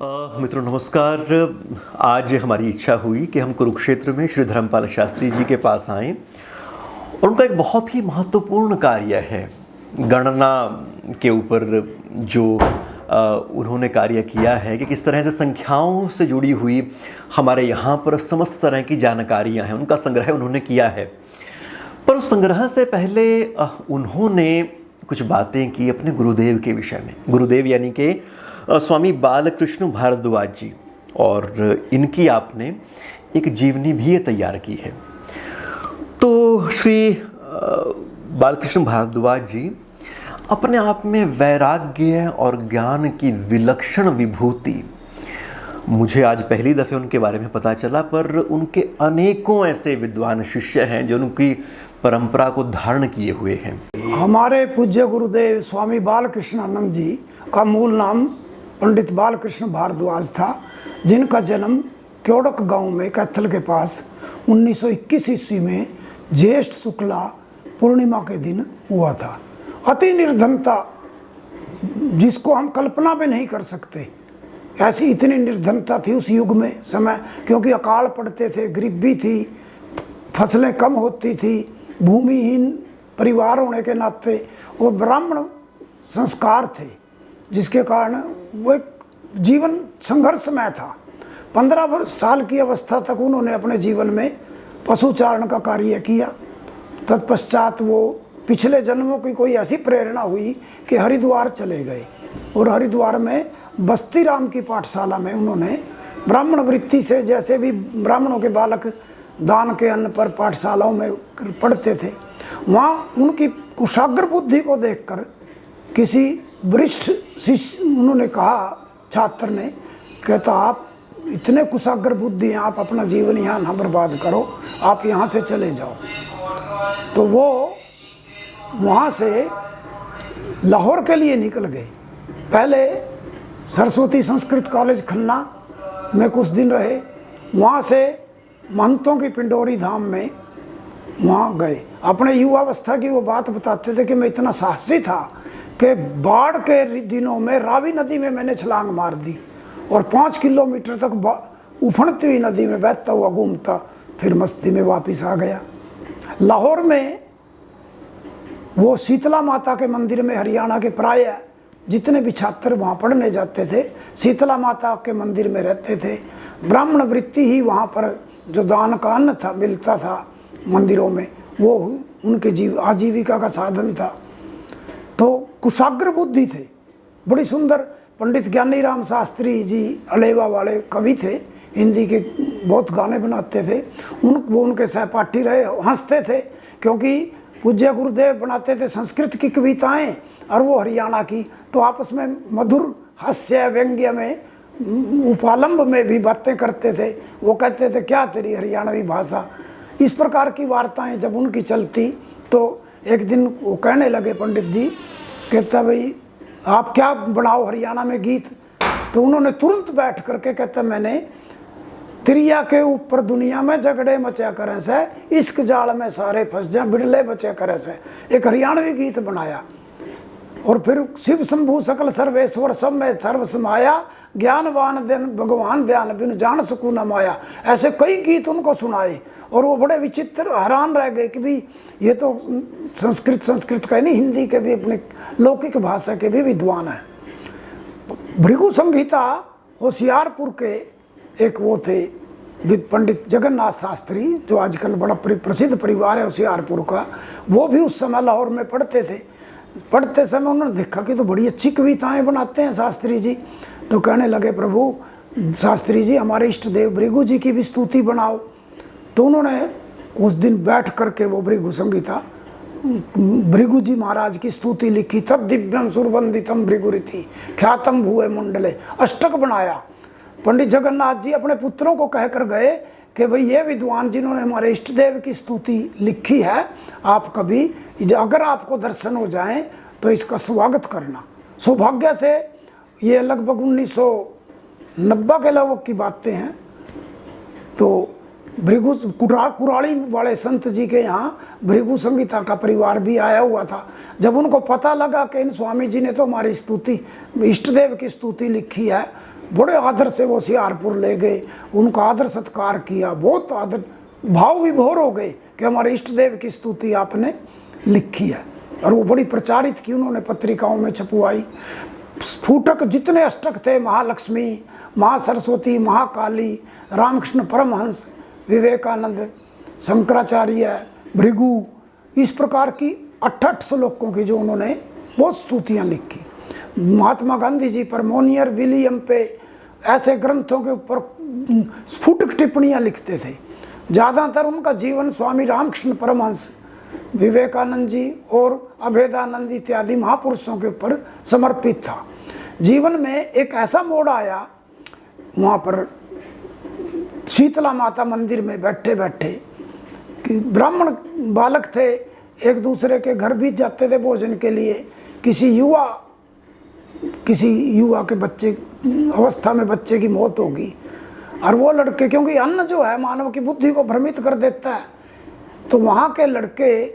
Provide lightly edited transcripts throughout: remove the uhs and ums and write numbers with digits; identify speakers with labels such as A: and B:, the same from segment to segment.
A: मित्रों नमस्कार। आज हमारी इच्छा हुई कि हम कुरुक्षेत्र में श्री धर्मपाल शास्त्री जी के पास आएं और उनका एक बहुत ही महत्वपूर्ण कार्य है गणना के ऊपर जो उन्होंने कार्य किया है कि किस तरह से संख्याओं से जुड़ी हुई हमारे यहाँ पर समस्त तरह की जानकारियाँ हैं, उनका संग्रह उन्होंने किया है। पर उस संग्रह से पहले उन्होंने कुछ बातें की अपने गुरुदेव के विषय में। गुरुदेव यानी कि स्वामी बालकृष्ण भारद्वाज जी, और इनकी आपने एक जीवनी भी तैयार की है। तो श्री बालकृष्ण भारद्वाज जी अपने आप में वैराग्य और ज्ञान की विलक्षण विभूति, मुझे आज पहली दफ़े उनके बारे में पता चला, पर उनके अनेकों ऐसे विद्वान शिष्य हैं जो उनकी परंपरा को धारण किए हुए हैं।
B: हमारे पूज्य गुरुदेव स्वामी बालकृष्णानंद जी का मूल नाम पंडित बालकृष्ण भारद्वाज था, जिनका जन्म क्योड़क गांव में कैथल के पास 1921 ईस्वी में ज्येष्ठ शुक्ला पूर्णिमा के दिन हुआ था। अति निर्धनता जिसको हम कल्पना भी नहीं कर सकते, ऐसी इतनी निर्धनता थी उस युग में समय, क्योंकि अकाल पड़ते थे, गरीबी थी, फसलें कम होती थी, भूमिहीन परिवार होने के नाते वो ब्राह्मण संस्कार थे, जिसके कारण वो एक जीवन संघर्षमय था। 15 साल की अवस्था तक उन्होंने अपने जीवन में पशुचारण का कार्य किया। तत्पश्चात वो पिछले जन्मों की कोई ऐसी प्रेरणा हुई कि हरिद्वार चले गए, और हरिद्वार में बस्ती राम की पाठशाला में उन्होंने ब्राह्मण वृत्ति से, जैसे भी ब्राह्मणों के बालक दान के अन्न पर पाठशालाओं में पढ़ते थे, वहाँ उनकी कुशाग्र बुद्धि को देखकर किसी वरिष्ठ शिष्य उन्होंने कहा, छात्र ने, कहता आप इतने कुशाग्र बुद्धि हैं, आप अपना जीवन यहाँ ना बर्बाद करो, आप यहाँ से चले जाओ। तो वो वहाँ से लाहौर के लिए निकल गए। पहले सरस्वती संस्कृत कॉलेज खन्ना में कुछ दिन रहे, वहाँ से महंतों की पिंडोरी धाम में वहाँ गए। अपने युवावस्था की वो बात बताते थे कि मैं इतना साहसी था कि बाढ़ के दिनों में रावी नदी में मैंने छलांग मार दी और 5 किलोमीटर तक उफड़ती हुई नदी में बहता हुआ घूमता फिर मस्ती में वापस आ गया। लाहौर में वो शीतला माता के मंदिर में, हरियाणा के प्राय जितने भी छात्र वहाँ पढ़ने जाते थे, शीतला माता के मंदिर में रहते थे। ब्राह्मण वृत्ति ही वहाँ पर जो दान का अन्न था मिलता था मंदिरों में, वो उनके आजीविका का साधन था। तो कुशाग्र बुद्धि थे, बड़ी सुंदर। पंडित ज्ञानी राम शास्त्री जी अलेवा वाले कवि थे, हिंदी के बहुत गाने बनाते थे। वो उनके सहपाठी रहे, हंसते थे क्योंकि पूज्य गुरुदेव बनाते थे संस्कृत की कविताएं और वो हरियाणा की, तो आपस में मधुर हास्य व्यंग्य में उपालंब में भी बातें करते थे। वो कहते थे क्या तेरी हरियाणवी भाषा। इस प्रकार की वार्ताएं जब उनकी चलती, तो एक दिन वो कहने लगे पंडित जी, कहता भाई आप क्या बनाओ हरियाणा में गीत। तो उन्होंने तुरंत बैठ करके कहता मैंने तिरिया के ऊपर दुनिया में झगड़े मचा करें से, इश्क जाल में सारे फंस जाए, बिड़ले बचे करे से, एक हरियाणवी गीत बनाया। और फिर शिव शंभु सकल सर्वेश्वर सब में सर्व समाया, ज्ञानवान दिन भगवान ध्यान बिन जान सकूं न माया। ऐसे कई गीत उनको सुनाए और वो बड़े विचित्र हैरान रह गए कि भी ये तो संस्कृत का ही नहीं, हिंदी के भी, अपने लौकिक भाषा के भी विद्वान हैं। भृगु संहिता होशियारपुर के एक वो थे पंडित जगन्नाथ शास्त्री, जो आजकल बड़ा प्रसिद्ध परिवार है होशियारपुर का, वो भी उस समय लाहौर में पढ़ते थे। पढ़ते समय उन्होंने देखा कि तो बड़ी अच्छी कविताएं बनाते हैं शास्त्री जी। तो कहने लगे प्रभु शास्त्री जी हमारे इष्ट देव भृगु जी की भी स्तुति बनाओ। तो उन्होंने उस दिन बैठ करके वो भृगु संहिता, भृगु जी महाराज की स्तुति लिखी। तब दिव्यम सुरवंदितम भृगुरिति ख्यातम भुए मुंडले, अष्टक बनाया। पंडित जगन्नाथ जी अपने पुत्रों को कहकर गए कि भाई ये विद्वान जिन्होंने हमारे इष्ट देव की स्तुति लिखी है, आप कभी अगर आपको दर्शन हो जाएं तो इसका स्वागत करना। सौभाग्य से ये लगभग 1990 के लगभग की बातें हैं। तो भृगु कुराली वाले संत जी के यहाँ भृगु संहिता का परिवार भी आया हुआ था। जब उनको पता लगा कि इन स्वामी जी ने तो हमारी स्तुति, इष्ट देव की स्तुति लिखी है, बड़े आदर से वो होशियारपुर ले गए, उनका आदर सत्कार किया, बहुत आदर, भाव विभोर हो गए कि हमारे इष्ट देव की स्तुति आपने लिखी है। और वो बड़ी प्रचारित की, उन्होंने पत्रिकाओं में छपवाई। स्फुटक जितने अष्टक थे, महालक्ष्मी, महासरस्वती, महाकाली, रामकृष्ण परमहंस, विवेकानंद, शंकराचार्य, भृगु, इस प्रकार की 88 श्लोकों की जो उन्होंने बहुत स्तुतियाँ लिखी। महात्मा गांधी जी पर, मोनियर विलियम पे, ऐसे ग्रंथों के ऊपर स्फुटक टिप्पणियाँ लिखते थे। ज़्यादातर उनका जीवन स्वामी रामकृष्ण परमहंस, विवेकानंद जी और अभेदानंद इत्यादि महापुरुषों के ऊपर समर्पित था। जीवन में एक ऐसा मोड़ आया, वहाँ पर शीतला माता मंदिर में बैठे बैठे कि ब्राह्मण बालक थे, एक दूसरे के घर भी जाते थे भोजन के लिए। किसी युवा के बच्चे अवस्था में बच्चे की मौत होगी, और वो लड़के, क्योंकि अन्न जो है मानव की बुद्धि को भ्रमित कर देता है, तो वहाँ के लड़के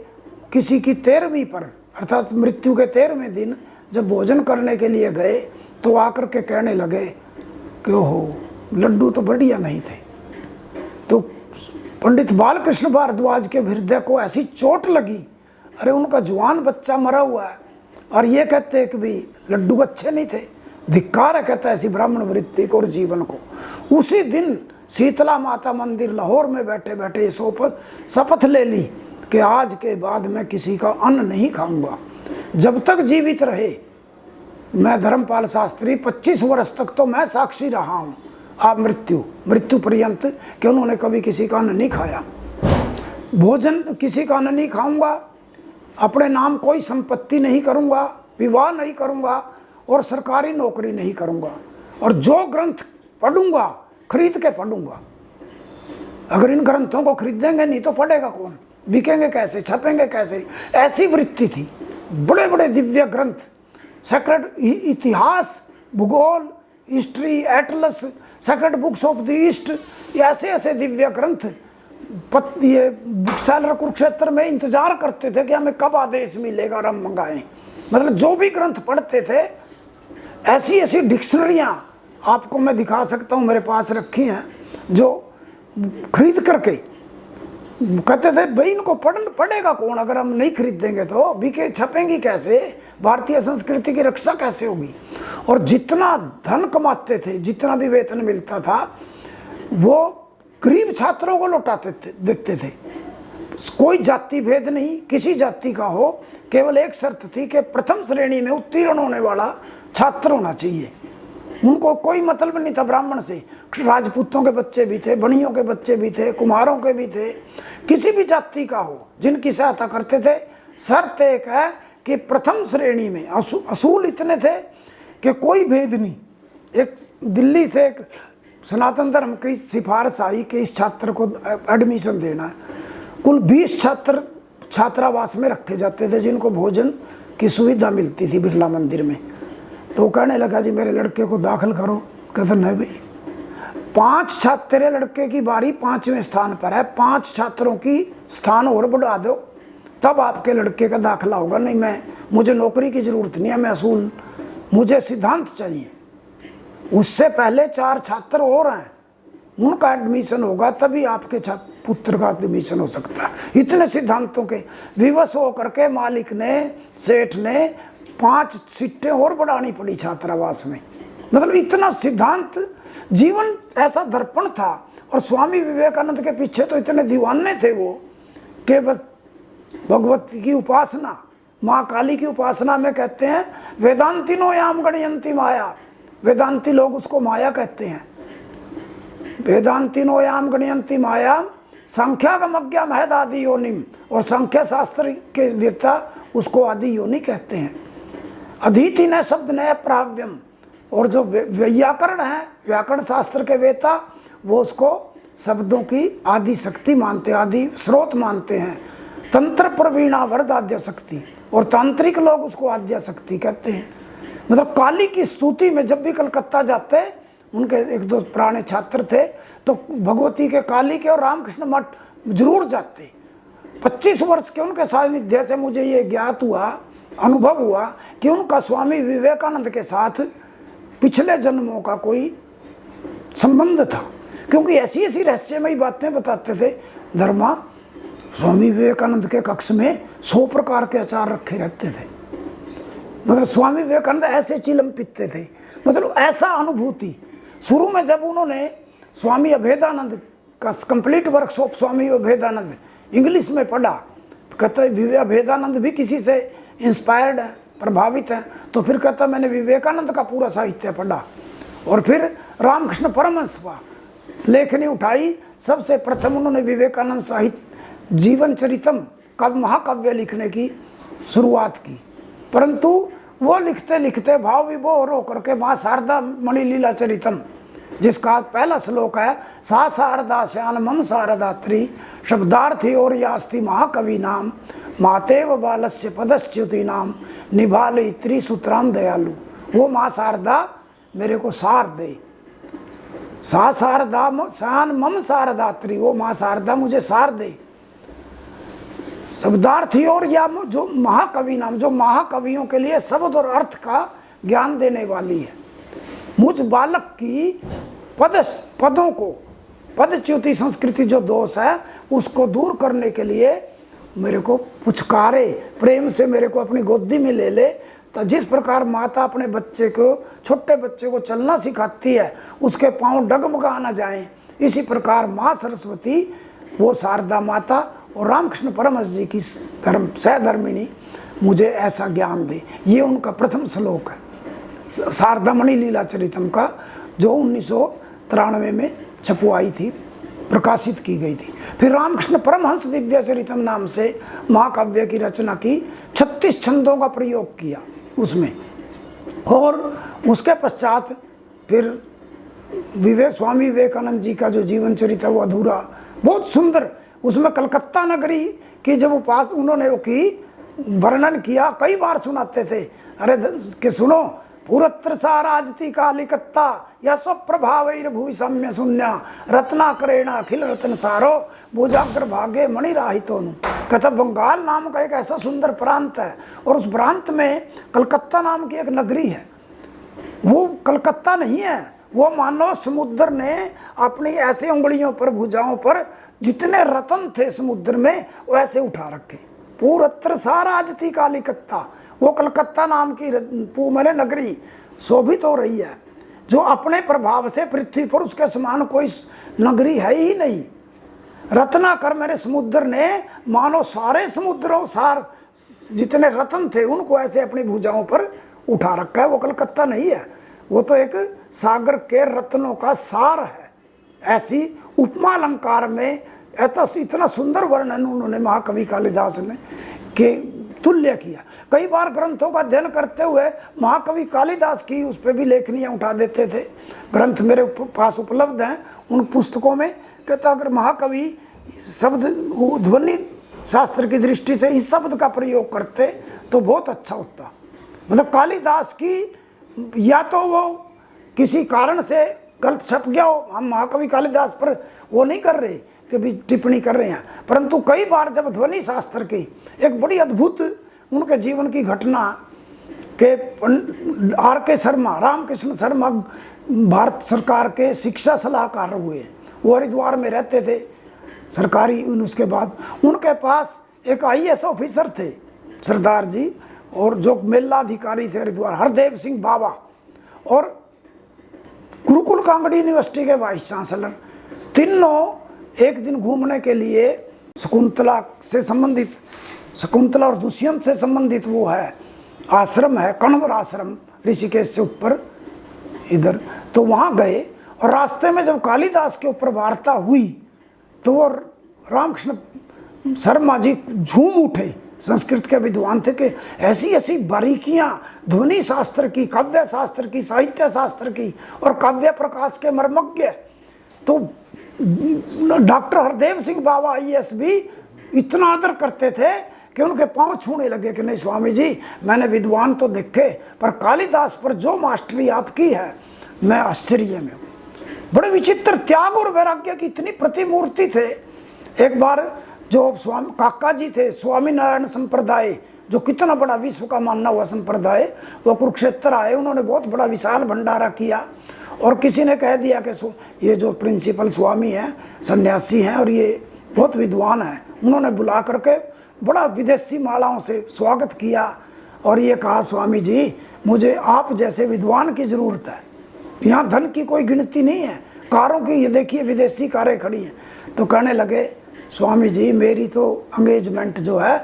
B: किसी की 13वीं पर, अर्थात मृत्यु के 13वें दिन जब भोजन करने के लिए गए, तो आकर के कहने लगे कि ओहो, लड्डू तो बढ़िया नहीं थे। तो पंडित बालकृष्ण भारद्वाज के हृदय को ऐसी चोट लगी, अरे उनका जवान बच्चा मरा हुआ है और ये कहते हैं कि भी लड्डू अच्छे नहीं थे, धिक्कार है कहता है ऐसी ब्राह्मण वृत्ति को और जीवन को। उसी दिन शीतला माता मंदिर लाहौर में बैठे बैठे ये शपथ ले ली कि आज के बाद मैं किसी का अन्न नहीं खाऊंगा, जब तक जीवित रहे। मैं धर्मपाल शास्त्री 25 वर्ष तक तो मैं साक्षी रहा हूँ, आप मृत्यु पर्यंत, कि उन्होंने कभी किसी का अन्न नहीं खाया। भोजन किसी का अन्न नहीं खाऊंगा, अपने नाम कोई संपत्ति नहीं करूंगा, विवाह नहीं करूंगा और सरकारी नौकरी नहीं करूंगा, और जो ग्रंथ पढ़ूंगा खरीद के पढ़ूंगा। अगर इन ग्रंथों को खरीदेंगे नहीं तो पढ़ेगा कौन, बिकेंगे कैसे, छपेंगे कैसे, ऐसी वृत्ति थी। बड़े बड़े दिव्य ग्रंथ, सेक्रेड इतिहास, भूगोल, history, Atlas, sacred books of the east, ऐसे ऐसे दिव्य ग्रंथ ये बुक सेलर कुरुक्षेत्र में इंतजार करते थे कि हमें कब आदेश मिलेगा और हम मंगाएं। मतलब जो भी ग्रंथ पढ़ते थे, ऐसी ऐसी डिक्शनरियाँ आपको मैं दिखा सकता हूँ, मेरे पास रखी हैं, जो खरीद करके कहते थे भाई इनको पढ़ेगा कौन, अगर हम नहीं खरीदेंगे तो बिके छपेंगी कैसे, भारतीय संस्कृति की रक्षा कैसे होगी। और जितना धन कमाते थे, जितना भी वेतन मिलता था, वो गरीब छात्रों को लौटाते थे, देते थे। कोई जाति भेद नहीं, किसी जाति का हो, केवल एक शर्त थी कि प्रथम श्रेणी में उत्तीर्ण होने वाला छात्र होना चाहिए। उनको कोई मतलब नहीं था ब्राह्मण से। राजपूतों के बच्चे भी थे, बनियों के बच्चे भी थे, कुम्हारों के भी थे, किसी भी जाति का हो, जिनकी सहायता करते थे। शर्त एक है कि प्रथम श्रेणी में, असूल इतने थे कि कोई भेद नहीं। एक दिल्ली से एक सनातन धर्म की सिफारिश आई कि इस छात्र को एडमिशन देना है। कुल 20 छात्र छात्रावास में रखे जाते थे, जिनको भोजन की सुविधा मिलती थी बिरला मंदिर में। तो कहने लगा जी मेरे लड़के को दाखिल करो। कहते नहीं भाई, 5 छात्र, तेरे लड़के की बारी 5वें स्थान पर है, 5 छात्रों की स्थान और बढ़ा दो, तब आपके लड़के का दाखिला होगा। नहीं, मुझे नौकरी की जरूरत नहीं है, मैं असूल, मुझे सिद्धांत चाहिए। उससे पहले 4 छात्र और हैं, उनका एडमिशन होगा तभी आपके पुत्र का एडमिशन हो सकता है। इतने सिद्धांतों के विवश होकर के मालिक ने, सेठ ने 5 सीटें और बढ़ानी पड़ी छात्रावास में। मतलब इतना सिद्धांत, जीवन ऐसा दर्पण था। और स्वामी विवेकानंद के पीछे तो इतने दीवाने थे वो कि बस भगवती की उपासना, माँ काली की उपासना में कहते हैं वेदांतिनो याम गणयंती माया, वेदांती लोग उसको माया कहते हैं। वेदांतिनो याम गणयंती माया संख्यागम अज्ञाम है आदि योनिम, और संख्या शास्त्र के वेता उसको आदि योनि कहते हैं। अधीति न शब्द न प्राव्यम, और जो व्याकरण है, व्याकरण शास्त्र के वेता, वो उसको शब्दों की आदि शक्ति मानते, आदि स्रोत मानते हैं। तंत्र प्रवीणा वरद आद्य शक्ति, और तांत्रिक लोग उसको आद्य शक्ति कहते हैं। मतलब काली की स्तुति में जब भी कलकत्ता जाते, उनके 1-2 पुराने छात्र थे, तो भगवती के, काली के और रामकृष्ण मठ जरूर जाते। 25 वर्ष के उनके सानिध्य से मुझे ये ज्ञात हुआ, अनुभव हुआ कि उनका स्वामी विवेकानंद के साथ पिछले जन्मों का कोई संबंध था, क्योंकि ऐसी ऐसी रहस्यमयी बातें बताते थे। धर्मा स्वामी विवेकानंद के कक्ष में 100 प्रकार के अचार रखे रहते थे। मतलब स्वामी विवेकानंद ऐसे चिलम पीते थे, मतलब ऐसा अनुभूति। शुरू में जब उन्होंने स्वामी अभेदानंद का कंप्लीट वर्कशॉप स्वामी अभेदानंद इंग्लिश में पढ़ा, कहते अभेदानंद भी किसी से इंस्पायर्ड है, प्रभावित है, तो फिर कहता मैंने विवेकानंद का पूरा साहित्य पढ़ा। और फिर रामकृष्ण परमहंस का लेखनी उठाई। सबसे प्रथम उन्होंने विवेकानंद साहित्य जीवन चरितम का महाकाव्य लिखने की शुरुआत की, परंतु वो लिखते लिखते भाव विभोर होकर के माँ शारदा मणि लीला चरितम, जिसका पहला श्लोक है सा शारदा श्यान मम शारदात्री शब्दार्थी और यास्ति महाकवि नाम मातेव बालस्य पदच्युति नाम निभाले त्रिसूत्राम दयालु। वो माँ शारदा मेरे को सार दे, सा शारदा श्यान मम शारदात्री, वो माँ शारदा मुझे सार दे। शब्दार्थी और या जो महाकवि नाम, जो महाकवियों के लिए शब्द और अर्थ का ज्ञान देने वाली है। मुझ बालक की पदों को, पदच्युति संस्कृति जो दोष है उसको दूर करने के लिए मेरे को पुचकारे, प्रेम से मेरे को अपनी गोदी में ले ले। तो जिस प्रकार माता अपने बच्चे को, छोटे बच्चे को चलना सिखाती है, उसके पाँव डगमगा ना जाएं, इसी प्रकार माँ सरस्वती, वो शारदा माता और रामकृष्ण परमहंस जी की सहधर्मिणी मुझे ऐसा ज्ञान दे। ये उनका प्रथम श्लोक है शारदा मणि लीला चरितम का, जो 1993 में छपवाई थी, प्रकाशित की गई थी। फिर रामकृष्ण परमहंस दिव्य चरितम नाम से महाकाव्य की रचना की, 36 छंदों का प्रयोग किया उसमें। और उसके पश्चात फिर स्वामी विवेकानंद जी का जो जीवन चरित्र वो अधूरा, बहुत सुंदर, उसमें कलकत्ता नगरी की जब उपास उन्होंने वो की, वर्णन किया, कई बार सुनाते थे। अरे कि सुनो, पुरत्र साराजती कालिकत्ता या स्वप्रभाव भूवि सम्य शून्य रत्नाकरेण अखिल रत्न सारो भुजाग्र भागे मणिराहितोनु। कहता बंगाल नाम का एक ऐसा सुंदर प्रांत है, और उस प्रांत में कलकत्ता नाम की एक नगरी है। वो कलकत्ता नहीं है, वो मानो समुद्र ने अपनी ऐसे उंगलियों पर, भुजाओं पर जितने रत्न थे समुद्र में वैसे उठा रखे। पूरत्र साराजती कालिकत्ता, वो कलकत्ता नाम की मैंने नगरी शोभित हो रही है, जो अपने प्रभाव से पृथ्वी पर उसके समान कोई नगरी है ही नहीं। रत्नाकर मेरे समुद्र ने मानो सारे समुद्रों, सार जितने रत्न थे उनको ऐसे अपनी भुजाओं पर उठा रखा है। वो कलकत्ता नहीं है, वो तो एक सागर के रत्नों का सार है। ऐसी उपमा अलंकार में इतना सुंदर वर्णन उन्होंने महाकवि कालिदास ने के तुल्य किया। कई बार ग्रंथों का अध्ययन करते हुए महाकवि कालिदास की उस पर भी लेखनियाँ उठा देते थे। ग्रंथ मेरे पास उपलब्ध हैं, उन पुस्तकों में कहता अगर महाकवि शब्द ध्वनि शास्त्र की दृष्टि से इस शब्द का प्रयोग करते तो बहुत अच्छा होता। मतलब कालिदास की या तो वो किसी कारण से गलत छप गया हो, हम महाकवि कालिदास पर वो नहीं कर रहे कि भी टिप्पणी कर रहे हैं, परंतु कई बार जब ध्वनि शास्त्र की एक बड़ी अद्भुत उनके जीवन की घटना के R.K. शर्मा, रामकृष्ण शर्मा भारत सरकार के शिक्षा सलाहकार हुए। वो हरिद्वार में रहते थे सरकारी, उसके बाद उनके पास एक IAS ऑफिसर थे सरदार जी, और जो मेलाधिकारी थे हरिद्वार हरदेव सिंह बाबा, और गुरुकुल कांगड़ी यूनिवर्सिटी के वाइस चांसलर, तीनों एक दिन घूमने के लिए शकुंतला से संबंधित, शकुंतला और दुष्यंत से संबंधित वो है आश्रम है, कण्वर आश्रम ऋषिकेश से ऊपर इधर, तो वहाँ गए। और रास्ते में जब कालिदास के ऊपर वार्ता हुई तो वो रामकृष्ण शर्मा जी झूम उठे, संस्कृत के विद्वान थे, कि ऐसी ऐसी बारीकियां ध्वनि शास्त्र की, काव्य शास्त्र की, साहित्य शास्त्र की और काव्य प्रकाश के मर्मज्ञ। तो डॉक्टर हरदेव सिंह बाबा IAS भी इतना आदर करते थे कि उनके पांव छूने लगे कि नहीं स्वामी जी, मैंने विद्वान तो देखे पर कालिदास पर जो मास्टरी आपकी है मैं आश्चर्य में हूँ। बड़े विचित्र त्याग और वैराग्य की इतनी प्रतिमूर्ति थे। एक बार जो स्वामी काका जी थे, स्वामी नारायण संप्रदाय, जो कितना बड़ा विश्व का मानना हुआ संप्रदाय, वो कुरुक्षेत्र आए, उन्होंने बहुत बड़ा विशाल भंडारा किया और किसी ने कह दिया कि ये जो प्रिंसिपल स्वामी हैं सन्यासी हैं और ये बहुत विद्वान हैं, उन्होंने बुला करके बड़ा विदेशी मालाओं से स्वागत किया और ये कहा, स्वामी जी मुझे आप जैसे विद्वान की ज़रूरत है, यहाँ धन की कोई गिनती नहीं है, कारों की ये देखिए विदेशी कारें खड़ी हैं। तो कहने लगे, स्वामी जी मेरी तो एंगेजमेंट जो है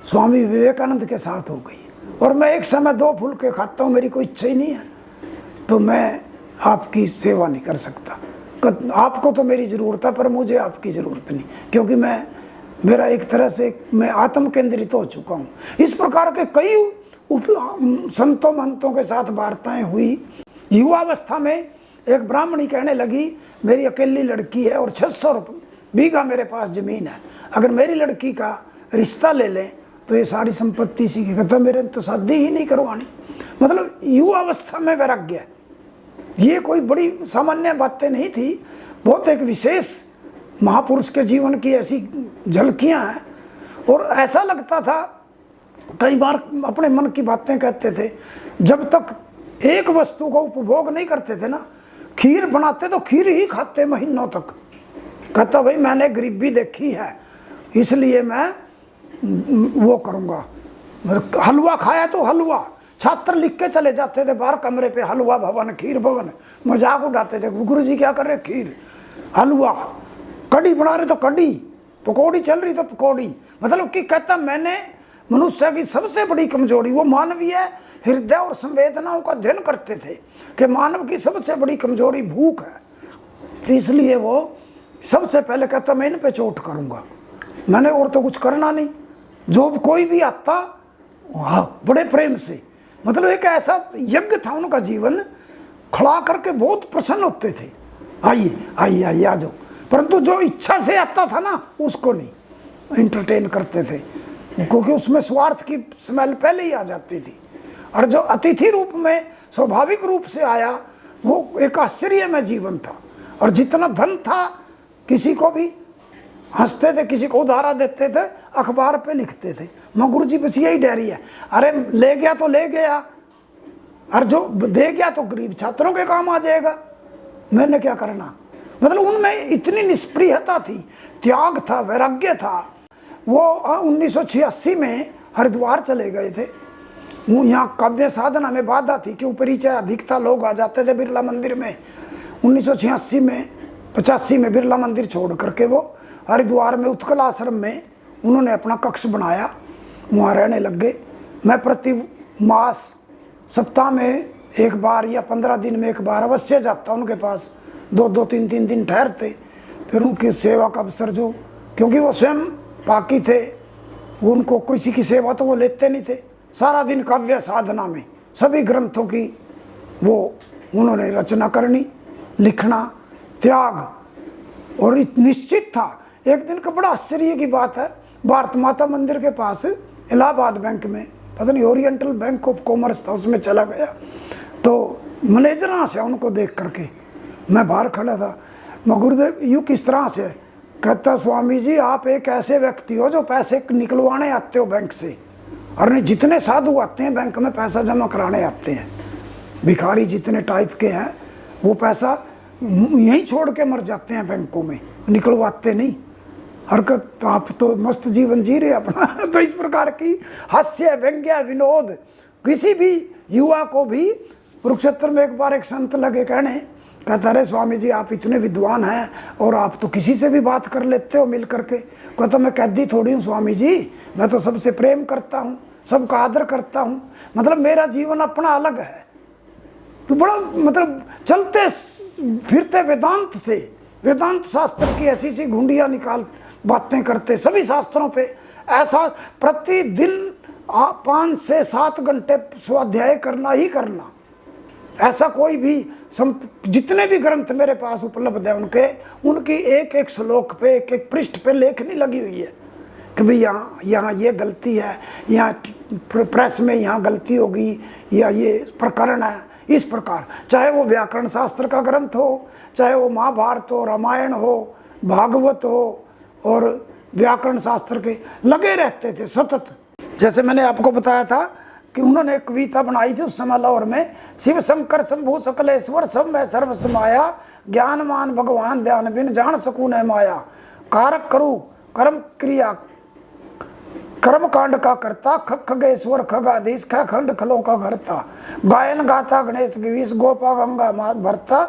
B: स्वामी विवेकानंद के साथ हो गई और मैं एक समय 2 फुलके खाता हूँ, मेरी कोई इच्छा ही नहीं है, तो मैं आपकी सेवा नहीं कर सकता। आपको तो मेरी ज़रूरत है पर मुझे आपकी ज़रूरत नहीं, क्योंकि मेरा एक तरह से मैं आत्म केंद्रित हो चुका हूँ। इस प्रकार के कई संतों महंतों के साथ वार्ताएं हुई। युवावस्था में एक ब्राह्मणी कहने लगी, मेरी अकेली लड़की है और 600 बीघा मेरे पास ज़मीन है, अगर मेरी लड़की का रिश्ता ले लें तो ये सारी संपत्ति इसी की खत्म, मेरे तो शादी ही नहीं करवानी। मतलब युवावस्था में वैराग्य, ये कोई बड़ी सामान्य बातें नहीं थी, बहुत एक विशेष महापुरुष के जीवन की ऐसी झलकियाँ हैं। और ऐसा लगता था, कई बार अपने मन की बातें कहते थे, जब तक एक वस्तु का उपभोग नहीं करते थे ना, खीर बनाते तो खीर ही खाते महीनों तक। कहता भाई मैंने गरीबी देखी है इसलिए मैं वो करूँगा, हलवा खाया तो हलवा, छात्र लिख के चले जाते थे बाहर कमरे पे, हलवा भवन खीर भवन, मजाक उड़ाते थे, गुरुजी क्या कर रहे, खीर हलवा, कड़ी बना रहे तो कड़ी, पकौड़ी चल रही तो पकौड़ी। मतलब कि कहता मैंने मनुष्य की सबसे बड़ी कमजोरी, वो मानवीय हृदय और संवेदनाओं का अध्ययन करते थे कि मानव की सबसे बड़ी कमजोरी भूख है, तो इसलिए वो सबसे पहले कहता मैं इन पे चोट करूँगा, मैंने और तो कुछ करना नहीं। जो कोई भी आता बड़े प्रेम से, मतलब एक ऐसा यज्ञ था उनका जीवन, खड़ा करके बहुत प्रसन्न होते थे, आइए आइए आइए आ जाओ। परंतु जो इच्छा से आता था ना उसको नहीं इंटरटेन करते थे, क्योंकि उसमें स्वार्थ की स्मेल पहले ही आ जाती थी। और जो अतिथि रूप में स्वाभाविक रूप से आया वो एक आश्चर्यमय जीवन था। और जितना धन था किसी को भी हंसते थे, किसी को उधारा देते थे, अखबार पे लिखते थे, मैं गुरु जी बस यही डैरी है, अरे ले गया तो ले गया, और जो दे गया तो गरीब छात्रों के काम आ जाएगा, मैंने क्या करना। मतलब उनमें इतनी निष्प्रियता थी, त्याग था, वैराग्य था। वो 1986 में हरिद्वार चले गए थे, वो यहाँ काव्य साधना में बाधा थी कि ऊपरी चाहे अधिकता लोग आ जाते थे बिरला मंदिर में। 1986 में 85 में बिरला मंदिर छोड़ करके वो हरिद्वार में उत्कल आश्रम में उन्होंने अपना कक्ष बनाया, वहाँ रहने लग गए। मैं प्रति मास सप्ताह में एक बार या 15 दिन में एक बार अवश्य जाता उनके पास, 2-2, 3-3 दिन ठहरते, फिर उनकी सेवा का अवसर जो, क्योंकि वो स्वयं पाकी थे, वो उनको किसी की सेवा तो वो लेते नहीं थे। सारा दिन काव्य साधना में सभी ग्रंथों की वो उन्होंने रचना करनी, लिखना, त्याग। और निश्चित था, एक दिन का बड़ा आश्चर्य की बात है, भारत माता मंदिर के पास इलाहाबाद बैंक में, पता नहीं ओरिएंटल बैंक ऑफ कॉमर्स था, उसमें चला गया तो मैनेजर से उनको देख करके मैं बाहर खड़ा था, मैं गुरुदेव यूँ किस तरह से, कहता स्वामी जी आप एक ऐसे व्यक्ति हो जो पैसे निकलवाने आते हो बैंक से, और नहीं जितने साधु आते हैं बैंक में पैसा जमा कराने आते हैं, भिखारी जितने टाइप के हैं वो पैसा यहीं छोड़ के मर जाते हैं बैंकों में, निकलवाते नहीं। हरकत आप तो मस्त जीवन जी रहे अपना तो इस प्रकार की हास्य व्यंग्य विनोद किसी भी युवा को भी। कुरुक्षेत्र में एक बार एक संत लगे कहने, कहता रहे स्वामी जी आप इतने विद्वान हैं और आप तो किसी से भी बात कर लेते हो मिल करके। कहता मैं कैदी थोड़ी हूँ स्वामी जी, मैं तो सबसे प्रेम करता हूँ, सबका आदर करता हूँ, मतलब मेरा जीवन अपना अलग है। तो बड़ा मतलब चलते फिरते वेदांत थे, वेदांत शास्त्र की ऐसी सी घुंडियाँ निकाल बातें करते, सभी शास्त्रों पे ऐसा प्रतिदिन 5 से 7 घंटे स्वाध्याय करना ही करना। ऐसा कोई भी जितने भी ग्रंथ मेरे पास उपलब्ध है उनकी एक एक श्लोक पे एक एक पृष्ठ पे लेखनी लगी हुई है कि भाई यहाँ ये गलती है, यहाँ प्रेस में यहाँ गलती होगी, या ये प्रकरण है इस प्रकार। चाहे वो व्याकरण शास्त्र का ग्रंथ हो, चाहे वो महाभारत हो, रामायण हो, भागवत हो, और व्याकरण शास्त्र के लगे रहते थे सतत। जैसे मैंने आपको बताया था कि उन्होंने एक कविता बनाई थी उस समय लाहौर में, शिव शंकर शंभु सकलेश्वर सब में सर्व समाया, ज्ञानमान भगवान ध्यान बिन जान सकूं न माया, कारक करूं कर्म क्रिया कर्म कांड का करता, खगेश्वर खगाधीश ख खंड खलों का घरता, गायन गाता गणेश गिरीश गोपा गंगा मात भरता,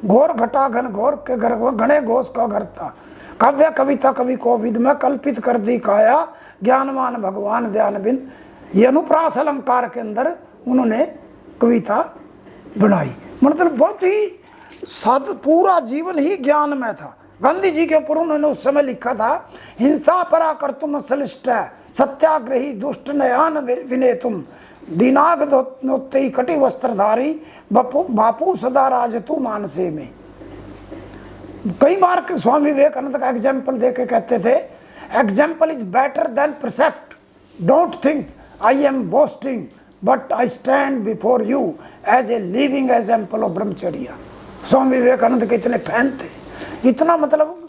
B: घोर घटा घन घोर के घर घने घोष का घरता, काव्य कविता कवि को विद में कल्पित कर दी काया, ज्ञानमान भगवान ध्यान बिन। ये अनुप्रास अलंकार के अंदर उन्होंने कविता बनाई। मतलब बहुत ही साध, पूरा जीवन ही ज्ञान में था। गांधी जी के ऊपर उन्होंने उस समय लिखा था, हिंसा परा कर तुम सलिष्ट सत्याग्रही दुष्ट नयान विनय तुम, दिनाग नोत्ते कटि वस्त्रधारी बापू सदा राज तू मानसे में। कई बार स्वामी विवेकानंद का एग्जाम्पल दे के कहते थे, example is better than precept, don't think I am boasting but I stand before you as a living example of brahmacharya. Swami Vivekananda के इतने फैन थे, इतना मतलब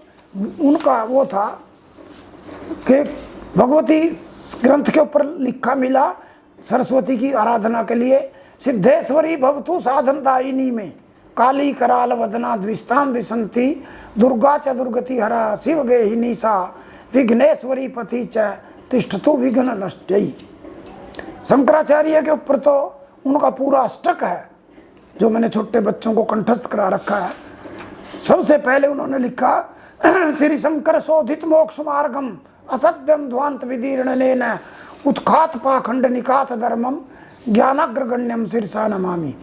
B: उनका वो था कि भगवती ग्रंथ के ऊपर लिखा मिला सरस्वती की आराधना के लिए, सिद्धेश्वरी भवतु साधन दायिनी में, काली कराल वदना द्विस्तान द्विशंति, दुर्गा च दुर्गति हरा शिव गेहिनी सा, विघ्नेश्वरी पति च तिष्ठतु विघ्न नष्टयी। शंकराचार्य के ऊपर तो उनका पूरा अष्टक है जो मैंने छोटे बच्चों को कंठस्थ करा रखा है। सबसे पहले उन्होंने लिखा, श्री शंकर शोधित मोक्ष मार्गम असभ्यम ध्वांत विदीर्णनेन उत्खात पाखंड निकात धर्मम ज्ञानाग्रगण्यम शीर्षा नमामि।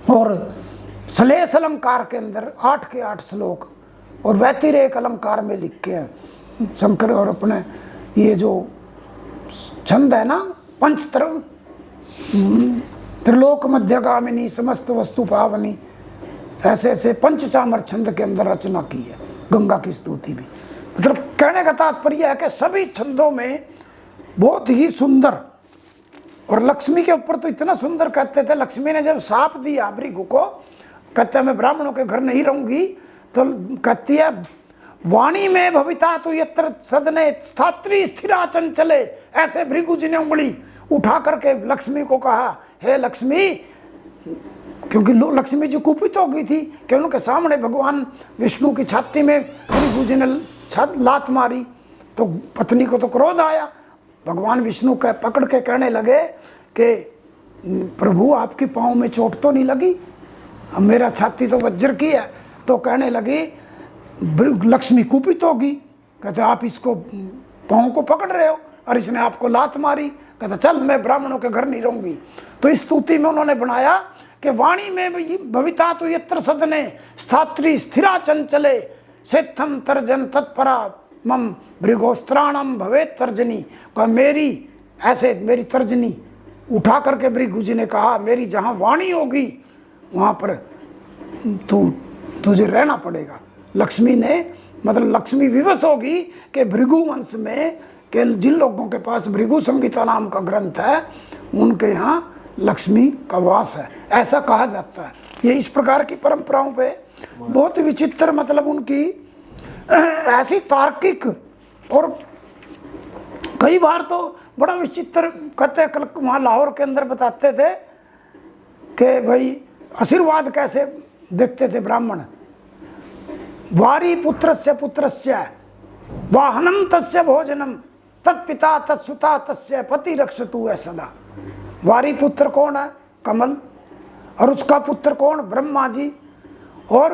B: और श्लेष अलंकार के अंदर 8 के 8 श्लोक और व्यतिरेक अलंकार में लिखे हैं शंकर। और अपने ये जो छंद है ना, त्रिलोक मध्यगामिनी समस्त वस्तु पावनी, ऐसे ऐसे पंचचामर छंद के अंदर रचना की है गंगा की स्तुति भी। मतलब कहने का तात्पर्य है कि सभी छंदों में बहुत ही सुंदर। और लक्ष्मी के ऊपर तो इतना सुंदर कहते थे, लक्ष्मी ने जब साप दिया भृगु को, कहते मैं ब्राह्मणों के घर नहीं रहूंगी, तो कहती है वाणी में भविता तो यत्र सदने स्थात्री स्थिरा चंचले। ऐसे भृगु जी ने उंगली उठा करके लक्ष्मी को कहा, हे लक्ष्मी, क्योंकि लक्ष्मी जी कुपित हो गई थी कि उनके सामने भगवान विष्णु की छाती में भृगु जी ने लात मारी, तो पत्नी को तो क्रोध आया। भगवान विष्णु का पकड़ के कहने लगे कि प्रभु आपकी पाँव में चोट तो नहीं लगी, अब मेरा छाती तो वज्र की है। तो कहने लगी, लक्ष्मी कुपित होगी, कहते आप इसको पाँव को पकड़ रहे हो और इसने आपको लात मारी। कहता चल मैं ब्राह्मणों के घर नहीं रहूंगी। तो इस स्तुति में उन्होंने बनाया कि वाणी में भविता तो यत्र सदने स्थात्री स्थिरा चंचले सेत्थम तर्जन तत्परा मम भृगोस्त्राणम भवेत तर्जनी। कहा मेरी ऐसे मेरी तर्जनी उठा करके भृगु जी ने कहा, मेरी जहाँ वाणी होगी वहाँ पर तुझे रहना पड़ेगा। लक्ष्मी ने मतलब लक्ष्मी विवश होगी कि भृगु वंश में के जिन लोगों के पास भृगु संहिता नाम का ग्रंथ है उनके यहाँ लक्ष्मी का वास है, ऐसा कहा जाता है। ये इस प्रकार की परंपराओं पे बहुत विचित्र, मतलब उनकी ऐसी तार्किक, और कई बार तो बड़ा विचित्र कहते, वहाँ लाहौर के अंदर बताते थे कि भाई आशीर्वाद कैसे देखते थे ब्राह्मण। वारी पुत्रस्य पुत्रस्य वाहनम तस्य भोजनम तत्पिता तत्सुता तस्य पति रक्षतु है सदा। वारी पुत्र कौन है? कमल। और उसका पुत्र कौन? ब्रह्मा जी। और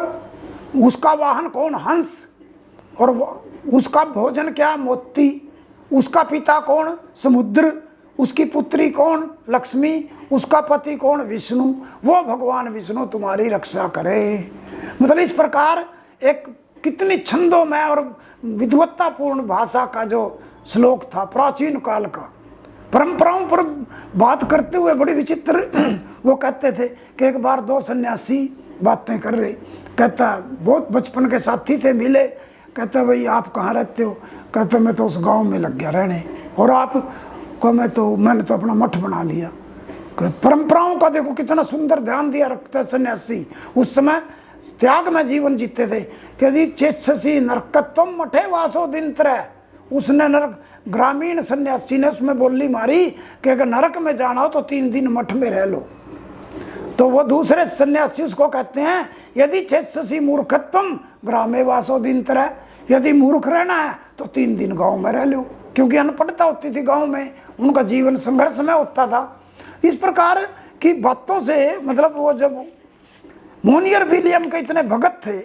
B: उसका वाहन कौन? हंस। और उसका भोजन क्या? मोती। उसका पिता कौन? समुद्र। उसकी पुत्री कौन? लक्ष्मी। उसका पति कौन? विष्णु। वो भगवान विष्णु तुम्हारी रक्षा करे। मतलब इस प्रकार एक कितनी छंदों में और विद्वत्तापूर्ण भाषा का जो श्लोक था प्राचीन काल का। परंपराओं पर बात करते हुए बड़ी विचित्र वो कहते थे कि एक बार दो सन्यासी बातें कर रहे, कहता बहुत बचपन के साथी थे, मिले, कहता भाई आप कहाँ रहते हो? कहता मैं तो उस गांव में लग गया रहने। और आप को? मैंने तो अपना मठ बना लिया। परंपराओं का देखो कितना सुंदर ध्यान दिया रखता सन्यासी। उस समय त्याग में जीवन जीते थे। यदि चेतसी नरकत्वम मठे वासो दिन तरह, उसने नरक, ग्रामीण सन्यासी ने उसमें बोली मारी कि अगर नरक में जाना हो तो 3 दिन मठ में रह लो। तो वो दूसरे सन्यासी उसको कहते हैं यदि चेतसी मूर्खत्वम ग्रामे वासो दिन तरह, यदि मूर्ख रहना है तो 3 दिन गांव में रह लो, क्योंकि अनपढ़ता होती थी गांव में, उनका जीवन संघर्ष में होता था। इस प्रकार की बातों से मतलब वो जब मोनियर विलियम के इतने भगत थे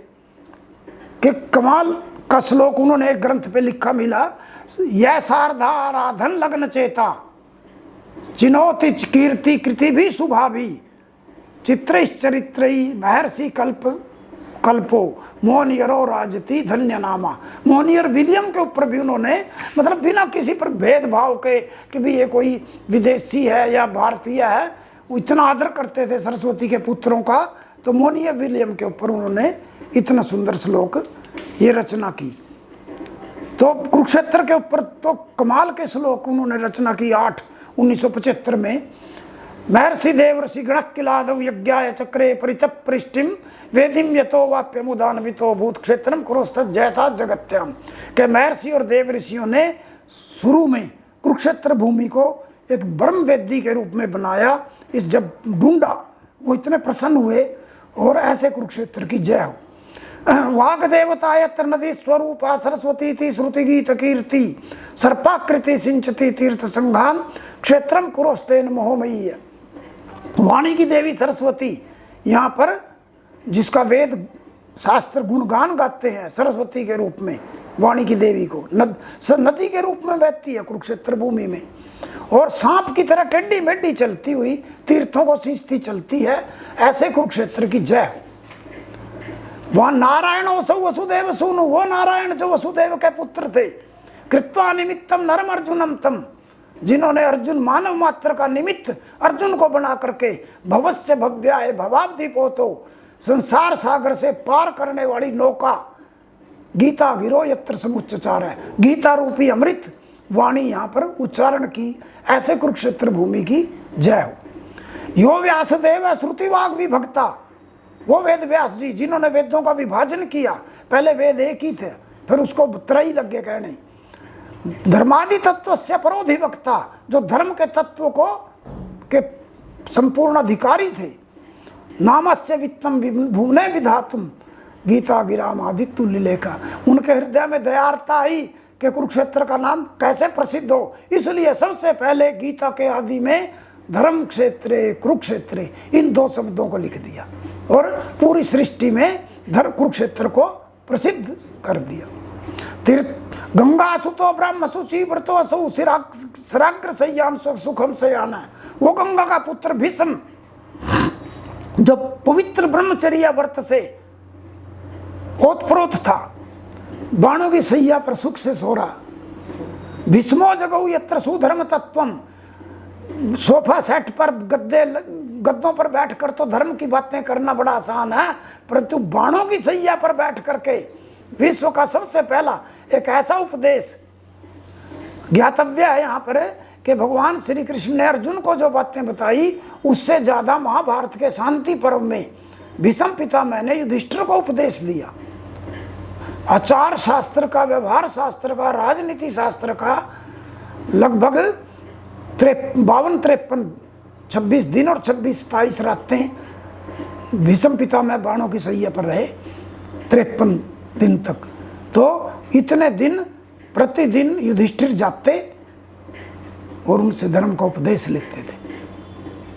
B: कि कमाल का श्लोक उन्होंने एक ग्रंथ पे लिखा मिला, यह सारधा आराधन लग्न चेता चिनोति कीर्ति कृति भी शुभा भी चित्रैश्चरित्र महर्षि कल्पो मोनियरो राजती धन्य नामा। मोनियर विलियम के ऊपर भी उन्होंने मतलब बिना किसी पर भेदभाव के कि भी ये कोई विदेशी है या भारतीय है, वो इतना आदर करते थे सरस्वती के पुत्रों का। तो मोनियर विलियम के ऊपर उन्होंने इतना सुंदर श्लोक ये रचना की। तो कुरुक्षेत्र के ऊपर तो कमाल के श्लोक उन्होंने रचना की 1975 में। महर्षि देवर्षि गणक्किलादौ यज्ञाय चक्रे परितप पृष्टिम वेदिम यतो वाप्यमुदान्वितो भूत क्षेत्रम कुरुस्तत् जयथा जगत्याम के महर्षि और देव ऋषियों ने शुरू में कुरुक्षेत्र भूमि को एक ब्रह्म वेदी के रूप में बनाया। इस जब ढूंढा वो इतने प्रसन्न हुए और ऐसे कुरुक्षेत्र की जय हो। वाग देवता यत्र नदी स्वरूपा सरस्वती थी श्रुति गीत कीर्ति सर्पाकृति सिंचती तीर्थ संघान क्षेत्रम कुरुस्तेन मोहमयी। वाणी की देवी सरस्वती यहाँ पर जिसका वेद शास्त्र गुणगान गाते हैं सरस्वती के रूप में, वाणी की देवी को नदी के रूप में बहती है कुरुक्षेत्र भूमि में, और सांप की तरह टेढ़ी मेढ़ी चलती हुई तीर्थों को सींचती चलती है। ऐसे कुरुक्षेत्र की जय। वह नारायण वसुदेव सूनु, वो नारायण जो वसुदेव के पुत्र थे, कृत्वा निमित्तम नरम अर्जुनम तम, जिन्होंने अर्जुन मानव मात्र का निमित्त अर्जुन को बना करके भवस्य भव्याय भवाब्धि पोतो संसार सागर से पार करने वाली नौका गीता गिरो यत्र समुच्चार है, गीता रूपी अमृत वाणी यहाँ पर उच्चारण की। ऐसे कुरुक्षेत्र भूमि की जय हो। यो व्यासदेव श्रुतिवाग विभक्ता, वो वेद व्यास जी जिन्होंने वेदों का विभाजन किया। पहले वेद एक ही थे, फिर उसको त्रयी लग गए कहने। धर्मादि तत्व से परोधिवक्ता, जो धर्म के तत्व को के संपूर्ण अधिकारी थे। नामस्य वित्तम भुवने विधातुम गीता गिराम आदित्य लिलेखा, उनके हृदय में दयारता आई कि कुरुक्षेत्र का नाम कैसे प्रसिद्ध हो, इसलिए सबसे पहले गीता के आदि में धर्म क्षेत्रे कुरुक्षेत्रे इन 2 शब्दों को लिख दिया और पूरी सृष्टि में कुरुक्षेत्र को प्रसिद्ध कर दिया। तीर्थ गंगा सुतो ब्रह्म सुचि व्रतो असौ सिराग्र सय्याम सुखम सयाना, वो गंगा का पुत्र भीष्म जो पवित्र ब्रह्मचर्या व्रत से ओतप्रोत था, बाणों की सैया पर सुख से सो रहा। भीष्मो जगौ यत्र सुधर्म तत्वम, सोफा सेट पर गद्दों पर बैठकर तो धर्म की बातें करना बड़ा आसान है, परंतु बाणों की सैया पर बैठ करके विश्व का सबसे पहला एक ऐसा उपदेश ज्ञातव्य है यहाँ पर कि भगवान श्री कृष्ण ने अर्जुन को जो बातें बताई उससे ज़्यादा महाभारत के शांति पर्व में भीष्म पितामह ने युधिष्ठिर को उपदेश दिया। आचार शास्त्र का, व्यवहार शास्त्र का, राजनीति शास्त्र का लगभग 52-53 26 दिन और 26-27 रातें भीष्म पितामह बाणों की सैया पर रहे 53 दिन तक। तो इतने दिन प्रतिदिन युधिष्ठिर जाते और उनसे धर्म का उपदेश लेते थे,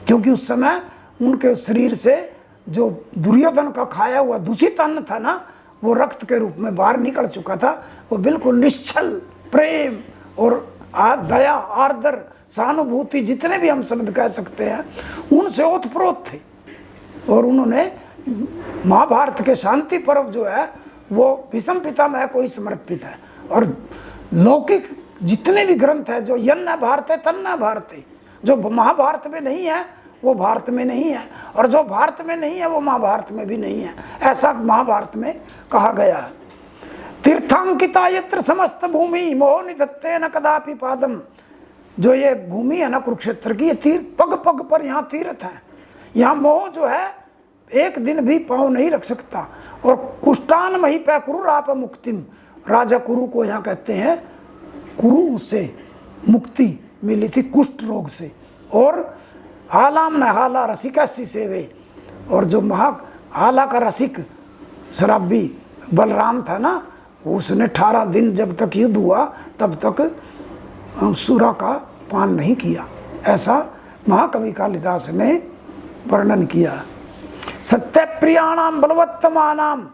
B: क्योंकि उस समय उनके शरीर से जो दुर्योधन का खाया हुआ दूषित अन्न था ना, वो रक्त के रूप में बाहर निकल चुका था। वो बिल्कुल निश्चल प्रेम और दया, आर्द्र, सहानुभूति, जितने भी हम शब्द कह सकते हैं, उनसे ओतप्रोत थे। और उन्होंने महाभारत के शांति पर्व जो है वो भीष्म पितामह को ही समर्पित है। और लौकिक जितने भी ग्रंथ है, जो यन्न भारत है तन्न भारत है, जो महाभारत में नहीं है वो भारत में नहीं है, और जो भारत में नहीं है वो महाभारत में भी नहीं है, ऐसा महाभारत में कहा गया है। तीर्थांकिता यत्र समस्त भूमि मोह निधत्ते न कदापि पादम, जो ये भूमि है ना कुरुक्षेत्र की, ये तीर्थ पग पग पर यहाँ तीर्थ है। यहाँ मोह जो है एक दिन भी पाँव नहीं रख सकता। और कुष्टान मही पे कुरुराप मुक्तिम, राजा कुरु को यहाँ कहते हैं कुरु से मुक्ति मिली थी कुष्ठ रोग से। और हालाम न हाला रसिकसी सेवे, और जो हाला का रसिक शराबी बलराम था ना, उसने 18 दिन जब तक युद्ध हुआ तब तक सूरा का पान नहीं किया, ऐसा महाकवि कालिदास ने वर्णन किया। सत्य प्रियाणाम बलवत्तमानाम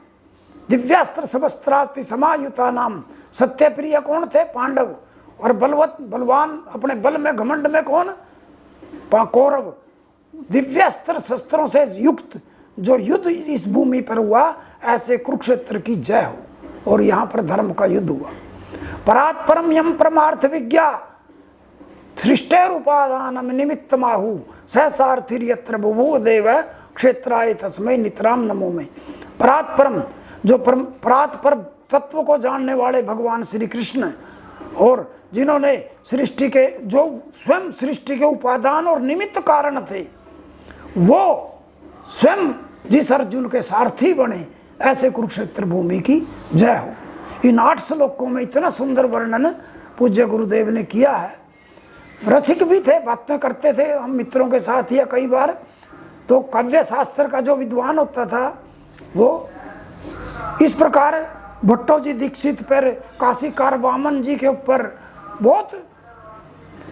B: दिव्यास्त्र सबस्त्राति समायुतानाम। सत्य प्रिय कौन थे? पांडव। और बलवान अपने बल में घमंड में कौन? कौरव। दिव्यास्त्र शस्त्रों से युक्त जो युद्ध इस भूमि पर हुआ, ऐसे कुरुक्षेत्र की जय हो। और यहाँ पर धर्म का युद्ध हुआ। परात् परम यम परमार्थ विज्ञा सृष्टेर उपादानम निमित्तमाहु सहसारथिर यत्र बुभुव देव क्षेत्राय तस्मै नितराम नमो में। परात् परम, जो परात् पर तत्व को जानने वाले भगवान श्री कृष्ण, और जिन्होंने सृष्टि के, जो स्वयं सृष्टि के उपादान और निमित्त कारण थे, वो स्वयं जिस अर्जुन के सारथी बने, ऐसे कुरुक्षेत्र भूमि की जय हो। इन 8 श्लोकों में इतना सुंदर वर्णन पूज्य गुरुदेव ने किया है। रसिक भी थे, बातें करते थे हम मित्रों के साथ या कई बार। तो काव्य शास्त्र का जो विद्वान होता था वो इस प्रकार भट्टो जी दीक्षित पर काशीकार वामन जी के ऊपर बहुत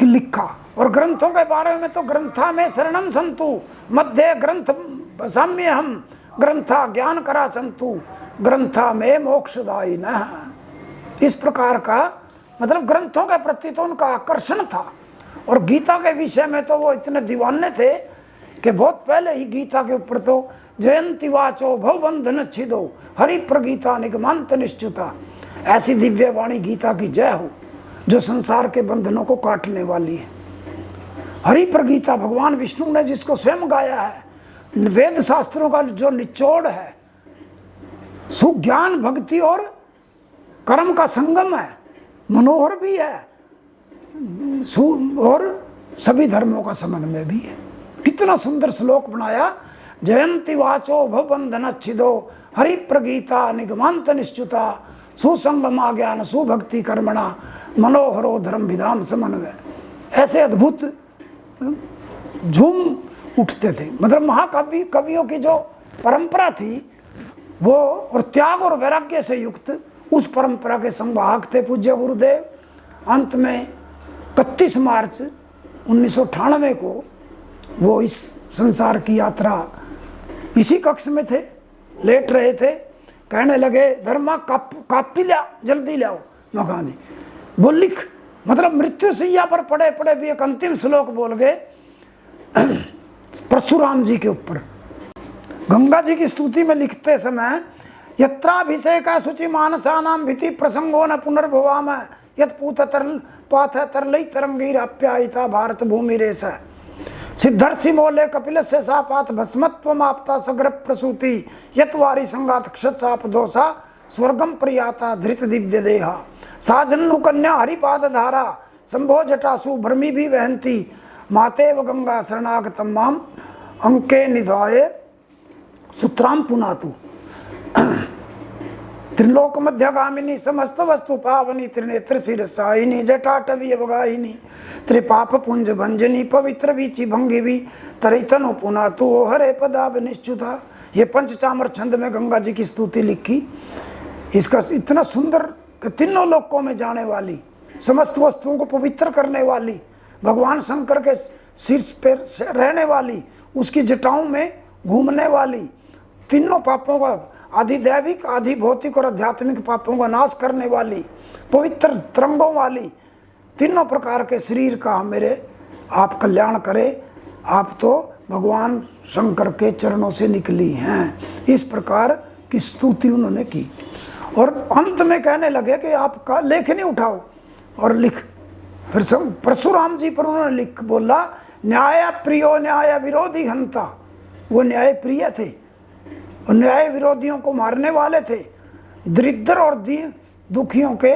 B: लिखा। और ग्रंथों के बारे में तो ग्रंथा में शरणम संतु मध्य ग्रंथ साम्य हम ग्रंथा ज्ञान करा संतु ग्रंथा में मोक्षदायी न। इस प्रकार का मतलब ग्रंथों के प्रति तो उनका आकर्षण था। और गीता के विषय में तो वो इतने दीवाने थे कि बहुत पहले ही गीता के ऊपर तो जयंती वाचो भवबंधन छिदो हरि प्रगीता निगमांत निश्चुता, ऐसी दिव्य वाणी गीता की जय हो जो संसार के बंधनों को काटने वाली है। हरि प्रगीता भगवान विष्णु ने जिसको स्वयं गाया है, वेद शास्त्रों का जो निचोड़ है, सुज्ञान भक्ति और कर्म का संगम है, मनोहर भी है और सभी धर्मों का समन्वय भी है। कितना सुंदर श्लोक बनाया। जयंती वाचो भवबंधन छिदो हरि प्रगीता निगमांत निश्चुता सुसंगमा ज्ञान सुभक्ति कर्मणा मनोहरो धर्म विधाम समन्वय। ऐसे अद्भुत झूम उठते थे। मतलब महाकाव्य कवियों की जो परंपरा थी वो, और त्याग और वैराग्य से युक्त उस परंपरा के संवाहक थे पूज्य गुरुदेव। अंत में 31 मार्च 1998 को वो इस संसार की यात्रा इसी कक्ष में थे, लेट रहे थे। कहने लगे धर्मा कापी लिया, जल्दी लाओ। मैं कहा जी, बोल लिख। मतलब मृत्यु सैया पर पड़े पड़े भी एक अंतिम श्लोक बोल गए परशुराम जी के ऊपर। गंगा जी की स्तुति में लिखते समय यत्राभिषेक शुचि मानसानाम भीति प्रसंगो न पुनर्भवाम यत्पूत तरल पाथ तरलई तरंगीर अप्यायिता भारत भूमि रेस। सिद्धर्षि मोले कपिल से सापात भस्मत्व मापता सग्र प्रसूति यत्वारी संगात क्षत साप दोषा स्वर्गम प्रियाता धृत दिव्य देहा साजन्नु कन्या हरिपाद धारा संभो जटासु भ्रमी भी वहंती मातेव गंगा शरणागतम माम अंके निधाये सूत्राम पुनातु त्रिलोक मध्यगामिनी समस्त वस्तु पावनी त्रिनेत्र शिरसायिनी जटाटवी अवगाहिनी त्रिपाप पुंज भंजनी पवित्र वीची भंगिवी तरितनु पुनातु हरे पदाब निश्चुता। ये पंचचामर छंद में गंगा जी की स्तुति लिखी। इसका इतना सुंदर, तीनों लोकों में जाने वाली, समस्त वस्तुओं को पवित्र करने वाली, भगवान शंकर के शीर्ष पर रहने वाली, उसकी जटाओं में घूमने वाली, तीनों पापों का आदि दैविक आदि भौतिक और आध्यात्मिक पापों का नाश करने वाली, पवित्र तरंगों वाली, तीनों प्रकार के शरीर का मेरे आप कल्याण करें। आप तो भगवान शंकर के चरणों से निकली हैं। इस प्रकार की स्तुति उन्होंने की। और अंत में कहने लगे कि आप का लेखनी उठाओ और लिख। फिर परशुराम जी पर उन्होंने लिख बोला न्याय प्रियो न्याय विरोधी हंता। वो न्याय प्रिय थे और न्याय विरोधियों को मारने वाले थे। दरिद्र और दीन दुखियों के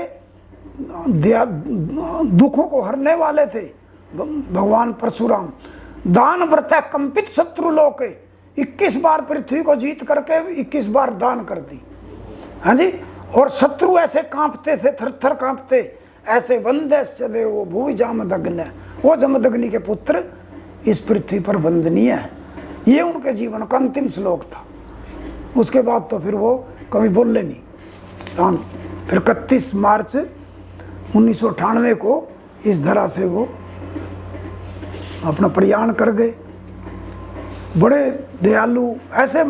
B: दुखों को हरने वाले थे भगवान परशुराम। दान व्रता कंपित शत्रु लोक 21 बार पृथ्वी को जीत करके 21 बार दान कर दी। हाँ जी। और शत्रु ऐसे कांपते थे, थर थर कांपते, ऐसे वंदेश चले वो भूवि जामदग्नि, वो जमदग्नि के पुत्र इस पृथ्वी पर वंदनीय है। ये उनके जीवन का अंतिम श्लोक था। उसके बाद तो फिर वो कभी बोले नहीं। फिर 31 मार्च 1998 को इस धरा से वो अपना प्रयाण कर गए। बड़े दयालु, ऐसे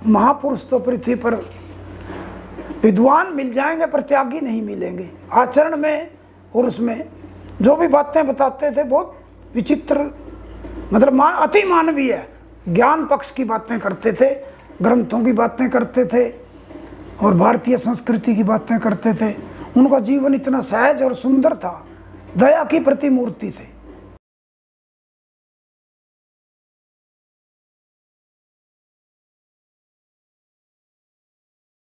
B: महापुरुष तो पृथ्वी पर विद्वान मिल जाएंगे पर त्यागी नहीं मिलेंगे। आचरण में और उसमें जो भी बातें बताते थे बहुत विचित्र, मतलब अति मानवीय है। ज्ञान पक्ष की बातें करते थे, ग्रंथों की बातें करते थे और भारतीय संस्कृति की बातें करते थे। उनका जीवन इतना सहज और सुंदर था, दया की प्रतिमूर्ति थे।